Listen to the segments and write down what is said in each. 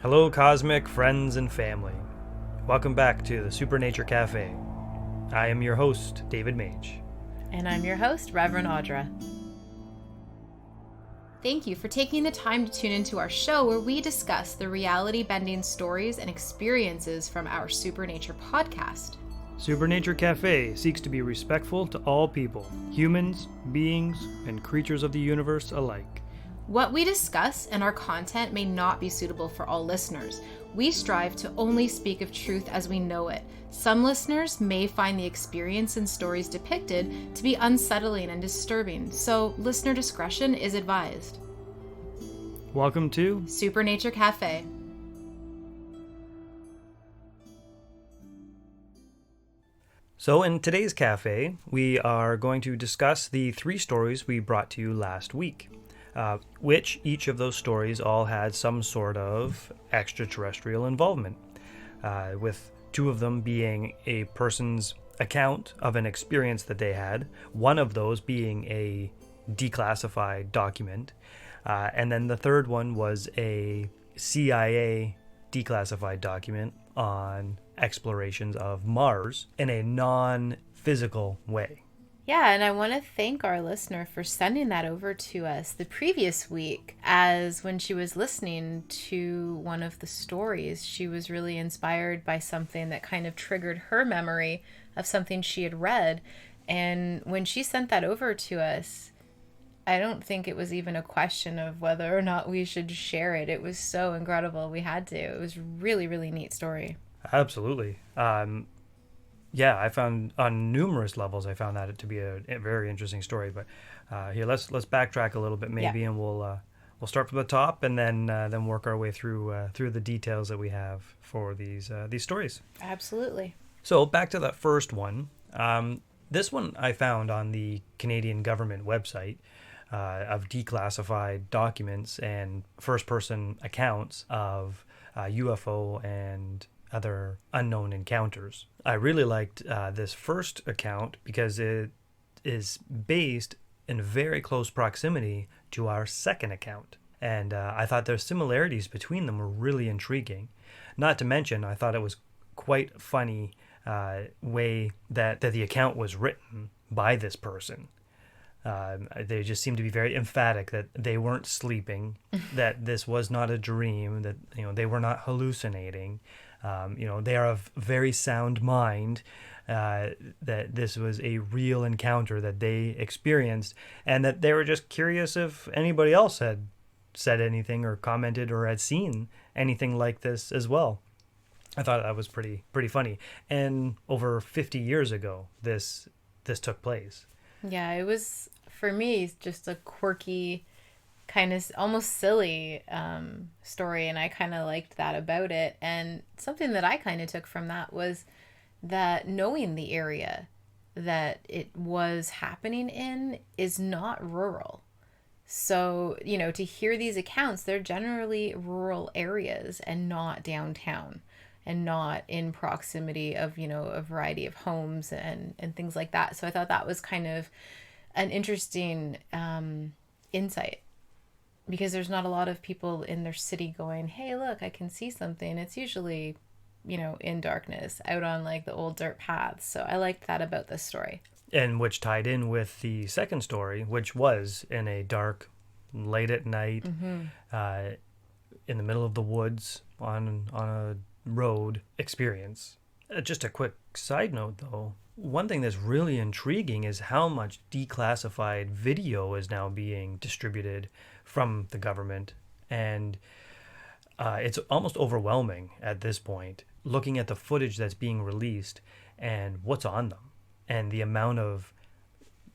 Hello, cosmic friends and family. Welcome back to the Supernature Cafe. I am your host, David Mage. And I'm your host, Reverend Audra. Thank you for taking the time to tune into our show where we discuss the reality-bending stories and experiences from our Supernature podcast. Supernature Cafe seeks to be respectful to all people, humans, beings, and creatures of the universe alike. What we discuss and our content may not be suitable for all listeners. We strive to only speak of truth as we know it. Some listeners may find the experience and stories depicted to be unsettling and disturbing, so listener discretion is advised. Welcome to Supernature Cafe. So in today's cafe, we are going to discuss the 3 stories we brought to you last week. Which each of those stories all had some sort of extraterrestrial involvement, with 2 of them being a person's account of an experience that they had, one of those being a declassified document, and then the third one was a CIA declassified document on explorations of Mars in a non-physical way. Yeah, and I want to thank our listener for sending that over to us the previous week, as when she was listening to one of the stories, she was really inspired by something that kind of triggered her memory of something she had read. And when she sent that over to us, I don't think it was even a question of whether or not we should share it. It was so incredible. We had to. It was really, really neat story. Absolutely. Yeah, I found on numerous levels, I found that to be a very interesting story. But here, let's backtrack a little bit, maybe, and we'll start from the top, and then work our way through the details that we have for these stories. Absolutely. So back to that first one. This one I found on the Canadian government website of declassified documents and first-person accounts of UFO and other unknown encounters. I really liked this first account because it is based in very close proximity to our second account. And I thought the similarities between them were really intriguing. Not to mention, I thought it was quite funny way that the account was written by this person. They just seemed to be very emphatic that they weren't sleeping, that this was not a dream, that they were not hallucinating. They are of very sound mind, that this was a real encounter that they experienced, and that they were just curious if anybody else had said anything or commented or had seen anything like this as well. I thought that was pretty funny. And over 50 years ago, this took place. Yeah, it was, for me, just a quirky, kind of almost silly story, and I kind of liked that about it. And something that I kind of took from that was that knowing the area that it was happening in is not rural. So, to hear these accounts, they're generally rural areas and not downtown, and not in proximity of, a variety of homes and things like that. So I thought that was kind of an interesting insight, because there's not a lot of people in their city going, hey, look, I can see something. It's usually, in darkness, out on like the old dirt paths. So I liked that about this story. And which tied in with the second story, which was in a dark, late at night, in the middle of the woods on a road experience. Just a quick side note, though. One thing that's really intriguing is how much declassified video is now being distributed from the government. And it's almost overwhelming at this point, looking at the footage that's being released and what's on them, and the amount of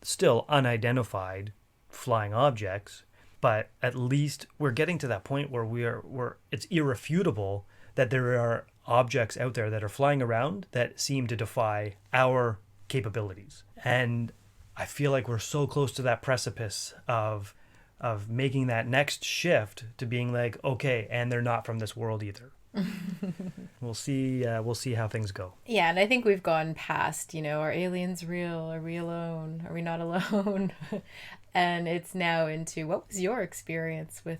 still unidentified flying objects. But at least we're getting to that point where it's irrefutable that there are objects out there that are flying around that seem to defy our capabilities. And I feel like we're so close to that precipice of making that next shift to being like, okay, and they're not from this world either. We'll see how things go. Yeah, and I think we've gone past, are aliens real? Are we alone? Are we not alone? And it's now into, what was your experience with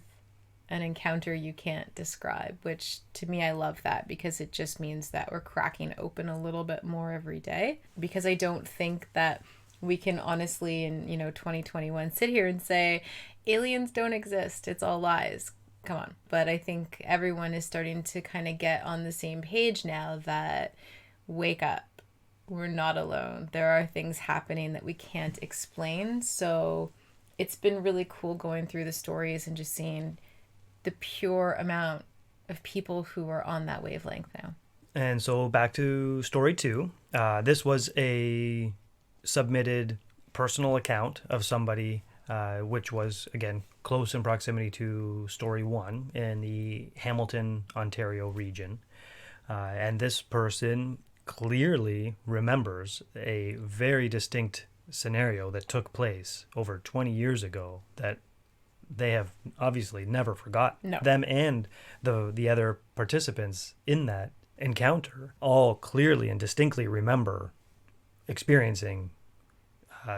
an encounter you can't describe, which to me, I love that because it just means that we're cracking open a little bit more every day. Because I don't think that we can honestly in 2021 sit here and say aliens don't exist, it's all lies. Come on. But I think everyone is starting to kind of get on the same page now that wake up, we're not alone, there are things happening that we can't explain. So it's been really cool going through the stories and just seeing the pure amount of people who are on that wavelength now. And so back to story 2. This was a submitted personal account of somebody, which was, again, close in proximity to story 1 in the Hamilton, Ontario region. And this person clearly remembers a very distinct scenario that took place over 20 years ago that they have obviously never forgotten. No. Them and the other participants in that encounter all clearly and distinctly remember experiencing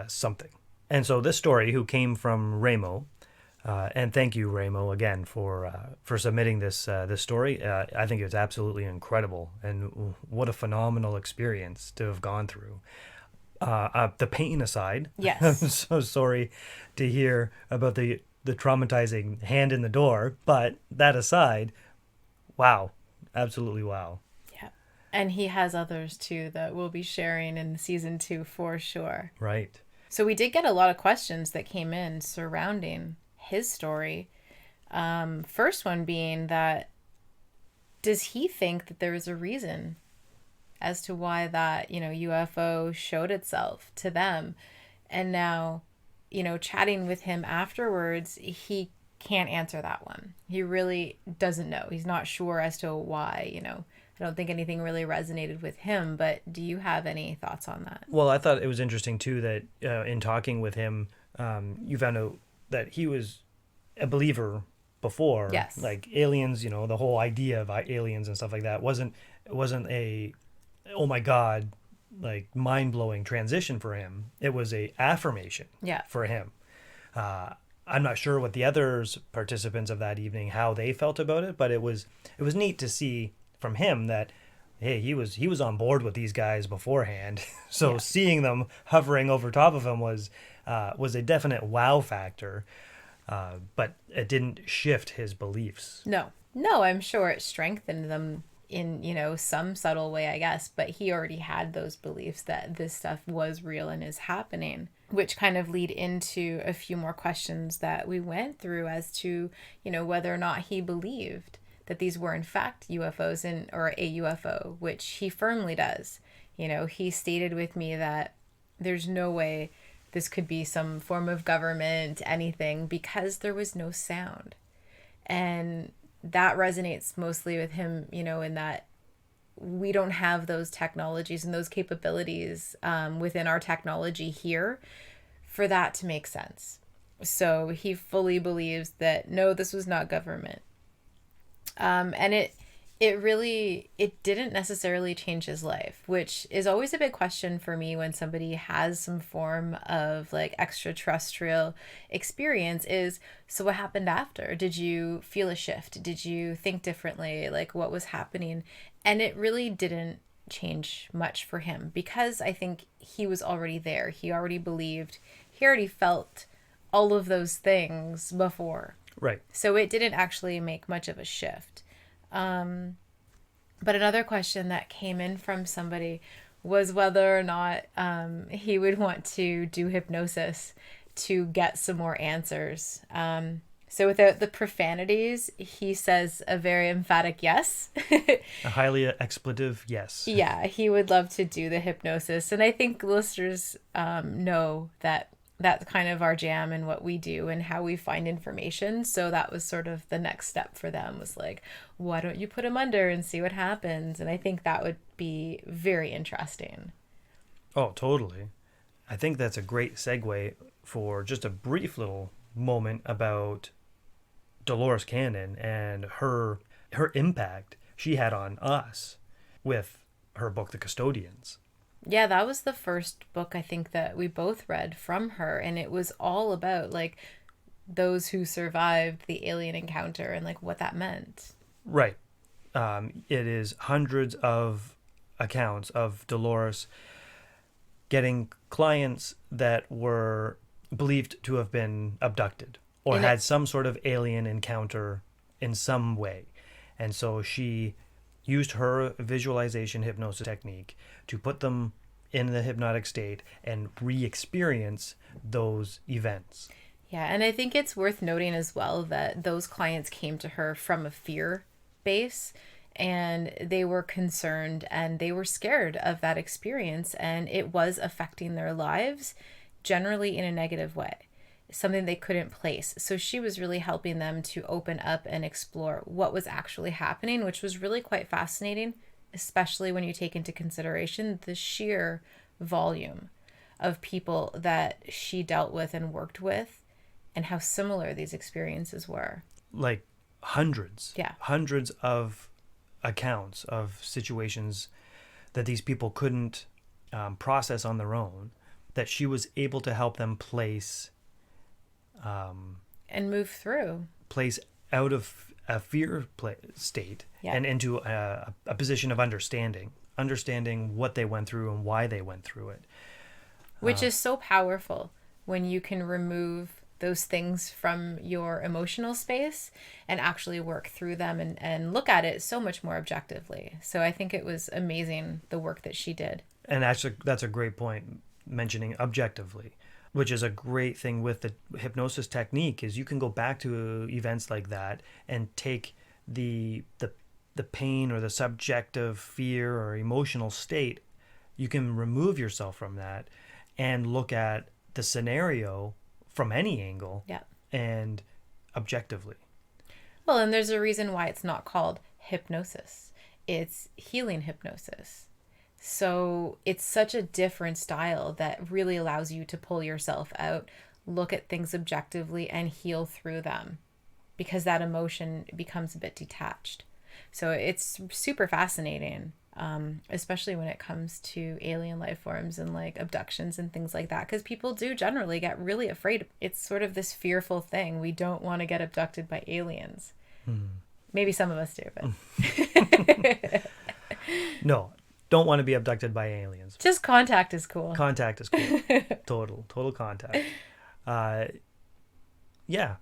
something. And so this story, who came from Ramo, and thank you, Ramo, again for submitting this story. I think it's absolutely incredible, and what a phenomenal experience to have gone through. The pain aside, Yes. I'm so sorry to hear about the traumatizing hand in the door, but that aside, wow, absolutely wow. Yeah. And he has others too that we'll be sharing in season 2 for sure. Right. So we did get a lot of questions that came in surrounding his story. First one being that, does he think that there is a reason as to why that, UFO showed itself to them? And now, chatting with him afterwards, he can't answer that one. He really doesn't know. He's not sure as to why, I don't think anything really resonated with him, but do you have any thoughts on that? Well, I thought it was interesting too that in talking with him, you found out that he was a believer before. Yes. Like aliens, the whole idea of aliens and stuff like that wasn't a, oh my God, like mind-blowing transition for him. It was a affirmation for him. I'm not sure what the others participants of that evening, how they felt about it, but it was neat to see from him that, hey, he was on board with these guys beforehand. So seeing them hovering over top of him was a definite wow factor, but it didn't shift his beliefs. No, I'm sure it strengthened them in, some subtle way, I guess, but he already had those beliefs that this stuff was real and is happening, which kind of lead into a few more questions that we went through as to, whether or not he believed that these were in fact UFOs or a UFO, which he firmly does. He stated with me that there's no way this could be some form of government, anything, because there was no sound. And that resonates mostly with him, in that we don't have those technologies and those capabilities within our technology here for that to make sense. So he fully believes that, no, this was not government. And it didn't necessarily change his life, which is always a big question for me when somebody has some form of like extraterrestrial experience is, so what happened after? Did you feel a shift? Did you think differently? Like what was happening? And it really didn't change much for him because I think he was already there. He already believed, he already felt all of those things before. Right. So it didn't actually make much of a shift. But another question that came in from somebody was whether or not he would want to do hypnosis to get some more answers. So without the profanities, he says a very emphatic yes. A highly expletive yes. Yeah, he would love to do the hypnosis. And I think listeners know that that's kind of our jam and what we do and how we find information. So that was sort of the next step for them, was like, why don't you put him under and see what happens? And I think that would be very interesting. Oh, totally. I think that's a great segue for just a brief little moment about Dolores Cannon and her impact she had on us with her book, The Custodians. Yeah, that was the first book I think that we both read from her. And it was all about like those who survived the alien encounter and like what that meant. Right. It is hundreds of accounts of Dolores getting clients that were believed to have been abducted or In had it- some sort of alien encounter in some way. And so she used her visualization hypnosis technique to put them in the hypnotic state and re-experience those events. Yeah, and I think it's worth noting as well that those clients came to her from a fear base, and they were concerned and they were scared of that experience, and it was affecting their lives generally in a negative way, something they couldn't place. So she was really helping them to open up and explore what was actually happening, which was really quite fascinating, especially when you take into consideration the sheer volume of people that she dealt with and worked with and how similar these experiences were. Like hundreds. Yeah. Hundreds of accounts of situations that these people couldn't process on their own, that she was able to help them place And move through. out of a fear state Yeah. and into a position of understanding what they went through and why they went through it. Which is so powerful when you can remove those things from your emotional space and actually work through them and look at it so much more objectively. So I think it was amazing, the work that she did. And actually, that's a great point, mentioning objectively, which is a great thing with the hypnosis technique, is you can go back to events like that and take the pain or the subjective fear or emotional state. You can remove yourself from that and look at the scenario from any angle. Yeah. And objectively. Well, and there's a reason why it's not called hypnosis. It's healing hypnosis. So it's such a different style that really allows you to pull yourself out, look at things objectively, and heal through them, because that emotion becomes a bit detached. So it's super fascinating, especially when it comes to alien life forms and like abductions and things like that, because people do generally get really afraid. It's sort of this fearful thing. We don't want to get abducted by aliens. Maybe some of us do, but No, don't want to be abducted by aliens. just contact is cool. Contact is cool. Total contact. Yeah.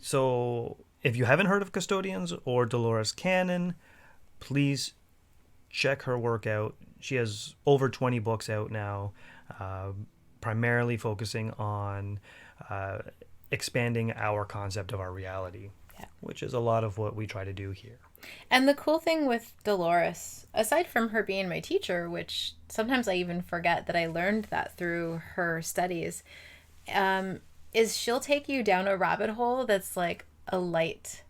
So if you haven't heard of Custodians or Dolores Cannon, please check her work out. She has over 20 books out now, primarily focusing on expanding our concept of our reality, which is a lot of what we try to do here. And the cool thing with Dolores, aside from her being my teacher, which sometimes I even forget that I learned that through her studies, is she'll take you down a rabbit hole that's like a light,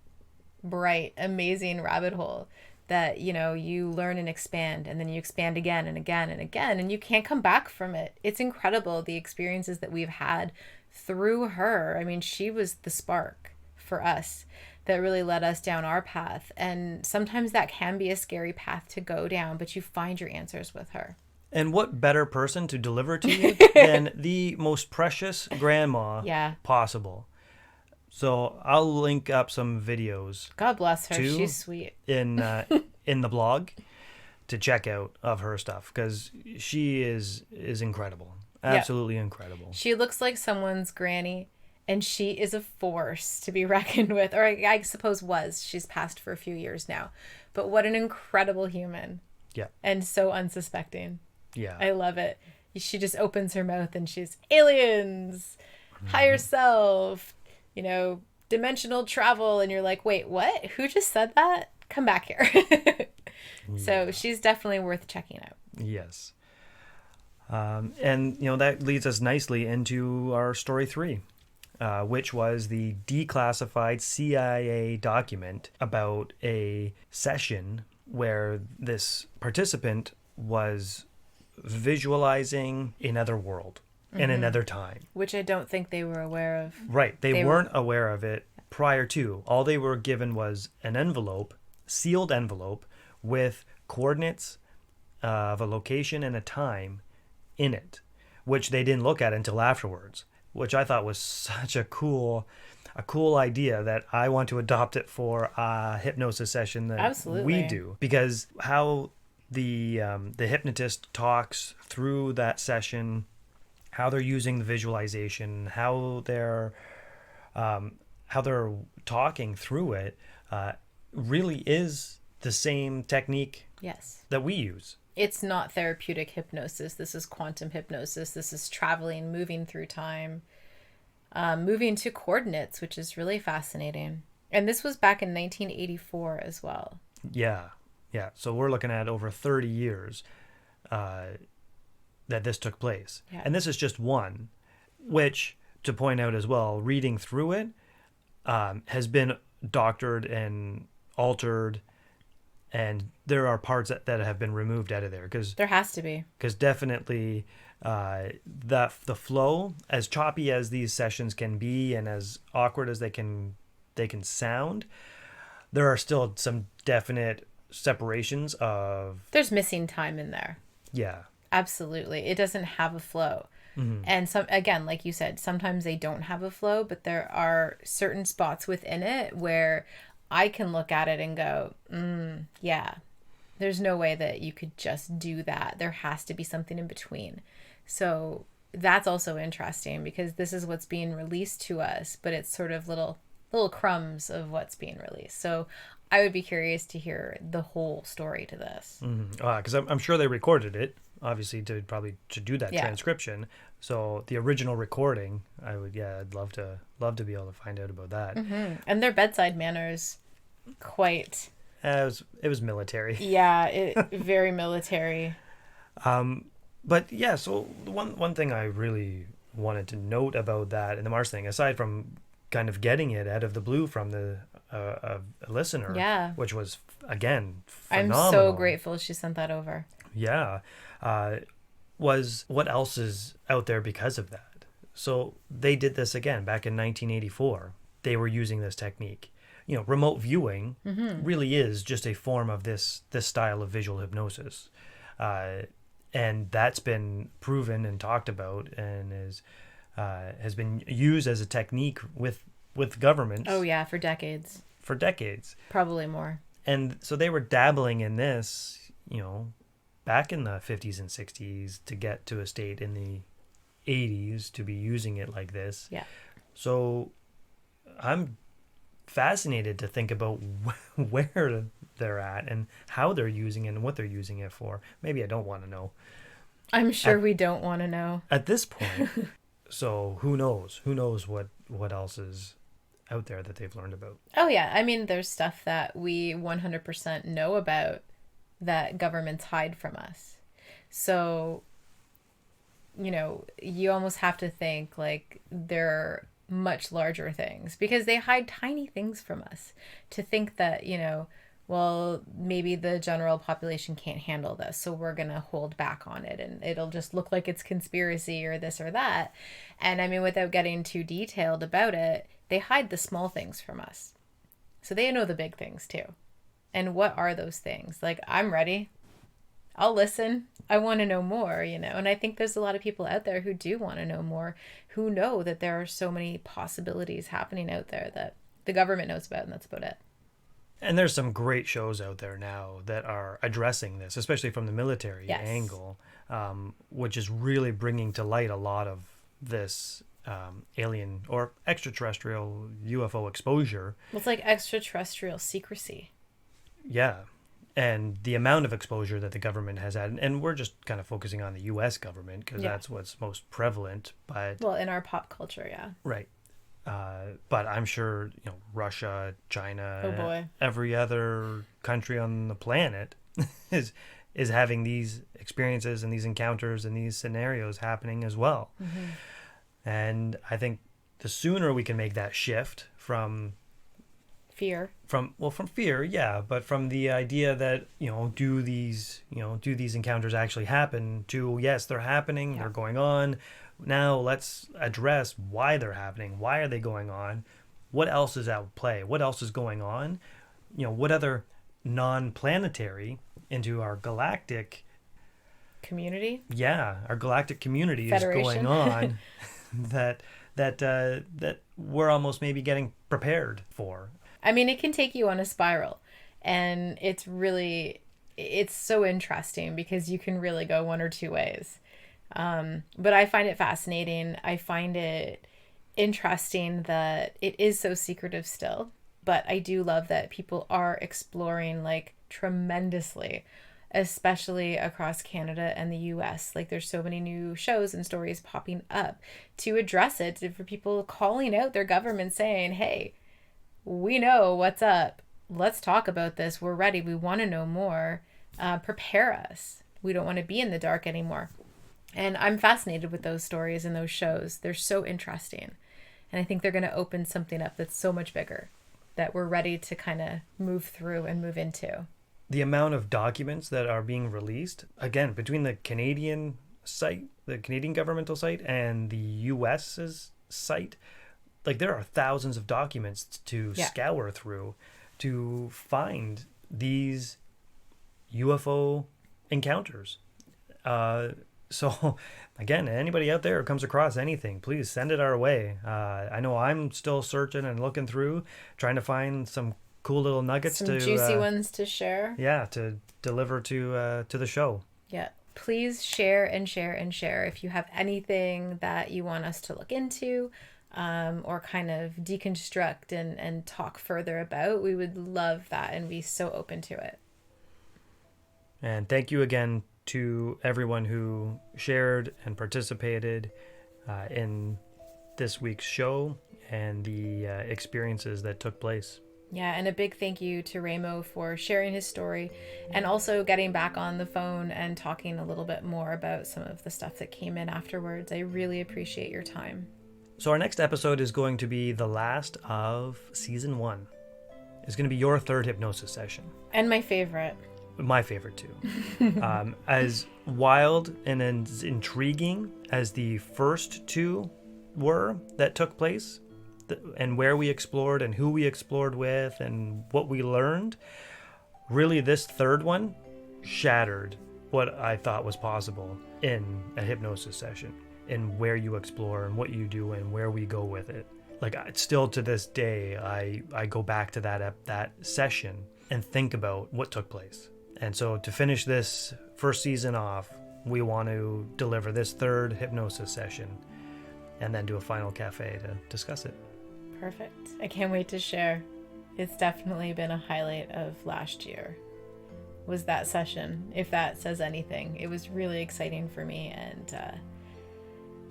bright, amazing rabbit hole that, you know, you learn and expand, and then you expand again and again and again, and you can't come back from it. It's incredible, the experiences that we've had through her. I mean, she was the spark for us that really led us down our path. And sometimes that can be a scary path to go down, but you find your answers with her. And what better person to deliver to you than the most precious grandma possible? So I'll link up some videos. God bless her. too, She's sweet. in the blog to check out of her stuff, because she is incredible. Absolutely incredible. She looks like someone's granny, and she is a force to be reckoned with. Or I suppose was. She's passed for a few years now. But what an incredible human. Yeah. And so unsuspecting. Yeah. I love it. She just opens her mouth and she's aliens, higher self, you know, dimensional travel. And you're like, wait, what? Who just said that? Come back here. So she's definitely worth checking out. Yes. And, you know, that leads us nicely into our story 3, which was the declassified CIA document about a session where this participant was visualizing another world in another time. Which I don't think they were aware of. Right. They weren't aware of it prior to. All they were given was an envelope, sealed envelope, with coordinates of a location and a time in it, which they didn't look at until afterwards. which I thought was such a cool idea that I want to adopt it for a hypnosis session that Absolutely. we do, because how the hypnotist talks through that session, how they're using the visualization, how they're talking through it, really is the same technique Yes. that we use. It's not therapeutic hypnosis. This is quantum hypnosis. This is traveling, moving through time, moving to coordinates, which is really fascinating. And this was back in 1984 as well. Yeah. So we're looking at over 30 years that this took place. Yeah. And this is just one, which, to point out as well, reading through it has been doctored and altered, and there are parts that have been removed out of there, because There has to be. definitely the flow, as choppy as these sessions can be and as awkward as they can sound, there are still some definite separations of, There's missing time in there. yeah. Absolutely. It doesn't have a flow. And some, again, like you said, sometimes they don't have a flow, but there are certain spots within it where I can look at it and go, yeah, there's no way that you could just do that. There has to be something in between. So that's also interesting, because this is what's being released to us, but it's sort of little crumbs of what's being released. So I would be curious to hear the whole story to this. Because I'm sure they recorded it, obviously, to do that Yeah. transcription. So the original recording, I'd love to be able to find out about that. And their bedside manners, quite, It was military. very military. But yeah, so one thing I really wanted to note about that and the Mars thing, aside from kind of getting it out of the blue from a listener, Yeah. which was, again, I'm phenomenal. so grateful she sent that over. Yeah, was what else is out there because of that. So they did this again back in 1984. They were using this technique. Remote viewing really is just a form of this style of visual hypnosis. And that's been proven and talked about, and has been used as a technique with governments. Oh yeah, for decades. For decades. Probably more. And so they were dabbling in this, back in the 50s and 60s, to get to a state in the 80s to be using it like this. Yeah. So I'm fascinated to think about where they're at and how they're using it and what they're using it for. Maybe I don't want to know I'm sure we don't want to know. at this point. So who knows? Who knows what else is out there that they've learned about? Oh yeah, I mean, there's stuff that we 100% know about that governments hide from us. So, you almost have to think like they're much larger things, because they hide tiny things from us. To think that, well, maybe the general population can't handle this, so we're going to hold back on it, and it'll just look like it's conspiracy or this or that. And I mean, without getting too detailed about it, they hide the small things from us. So they know the big things too. And what are those things? Like, I'm ready. I'll listen. I want to know more, And I think there's a lot of people out there who do want to know more, who know that there are so many possibilities happening out there that the government knows about, and that's about it. And there's some great shows out there now that are addressing this, especially from the military Yes. angle, which is really bringing to light a lot of this alien or extraterrestrial UFO exposure. It's like extraterrestrial secrecy. Yeah. And the amount of exposure that the government has had, and we're just kind of focusing on the U.S. government because Yeah. that's what's most prevalent. But Well, in our pop culture, yeah. right. But I'm sure, Russia, China, Oh, boy. every other country on the planet is having these experiences and these encounters and these scenarios happening as well. And I think the sooner we can make that shift from Fear. from fear, yeah, but from the idea that, do these encounters actually happen, to, yes, they're happening, Yeah. they're going on. Now let's address why they're happening. Why are they going on? What else is at play? What else is going on? What other non-planetary into our galactic Community. our galactic community is Federation. going on that that we're almost maybe getting prepared for. I mean, it can take you on a spiral, and it's so interesting because you can really go one or two ways. But I find it fascinating. I find it interesting that it is so secretive still, but I do love that people are exploring like tremendously, especially across Canada and the US. Like there's so many new shows and stories popping up to address it, for people calling out their government saying, hey, we know what's up. Let's talk about this. We're ready. We want to know more. Prepare us. We don't want to be in the dark anymore. And I'm fascinated with those stories and those shows. They're so interesting. And I think they're going to open something up that's so much bigger that we're ready to kind of move through and move into. The amount of documents that are being released, again, between the Canadian site, the Canadian governmental site, and the US's site, like there are thousands of documents to scour through to find these UFO encounters. So again, anybody out there who comes across anything, please send it our way. I know I'm still searching and looking through, trying to find some cool little nuggets, some juicy ones to share. Yeah, to deliver to the show. Yeah. Please share and share and share. If you have anything that you want us to look into, or kind of deconstruct and talk further about, we would love that and be so open to it. And thank you again to everyone who shared and participated in this week's show and the experiences that took place. Yeah, and a big thank you to Ramo for sharing his story and also getting back on the phone and talking a little bit more about some of the stuff that came in afterwards. I really appreciate your time. So our next episode is going to be the last of season 1. It's going to be your third hypnosis session. And my favorite. My favorite too. As wild and as intriguing as the first two were that took place, and where we explored and who we explored with and what we learned, really this third one shattered what I thought was possible in a hypnosis session, and where you explore and what you do and where we go with it. Like still to this day, I go back to that session and think about what took place. And so to finish this first season off, we want to deliver this third hypnosis session and then do a final cafe to discuss it. Perfect. I can't wait to share. It's definitely been a highlight of last year, was that session, if that says anything. It was really exciting for me, and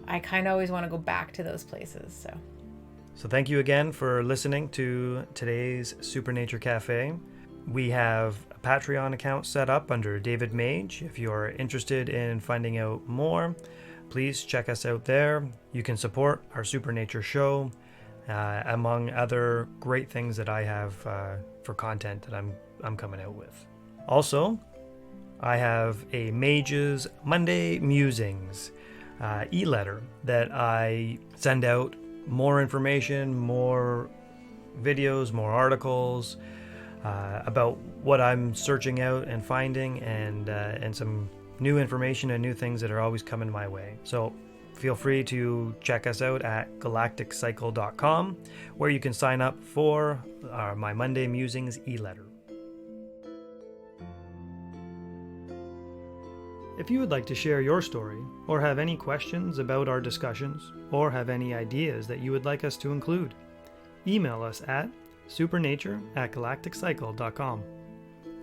I kind of always want to go back to those places. So thank you again for listening to today's Supernature Cafe. We have a Patreon account set up under David Mage. If you are interested in finding out more, please check us out there. You can support our Supernature show, among other great things that I have for content that I'm coming out with. Also, I have a Mage's Monday Musings e-letter that I send out more information, more videos, more articles about what I'm searching out and finding, and some new information and new things that are always coming my way. So feel free to check us out at galacticcycle.com, where you can sign up for my Monday Musings e-letter. If you would like to share your story, or have any questions about our discussions, or have any ideas that you would like us to include, email us at supernature@galacticcycle.com.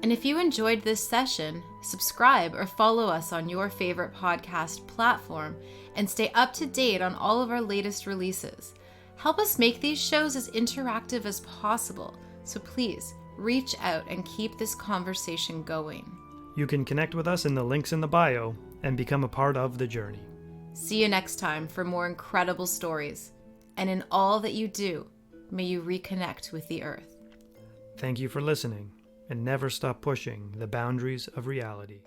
And if you enjoyed this session, subscribe or follow us on your favorite podcast platform and stay up to date on all of our latest releases. Help us make these shows as interactive as possible, so please reach out and keep this conversation going. You can connect with us in the links in the bio and become a part of the journey. See you next time for more incredible stories. And in all that you do, may you reconnect with the earth. Thank you for listening, and never stop pushing the boundaries of reality.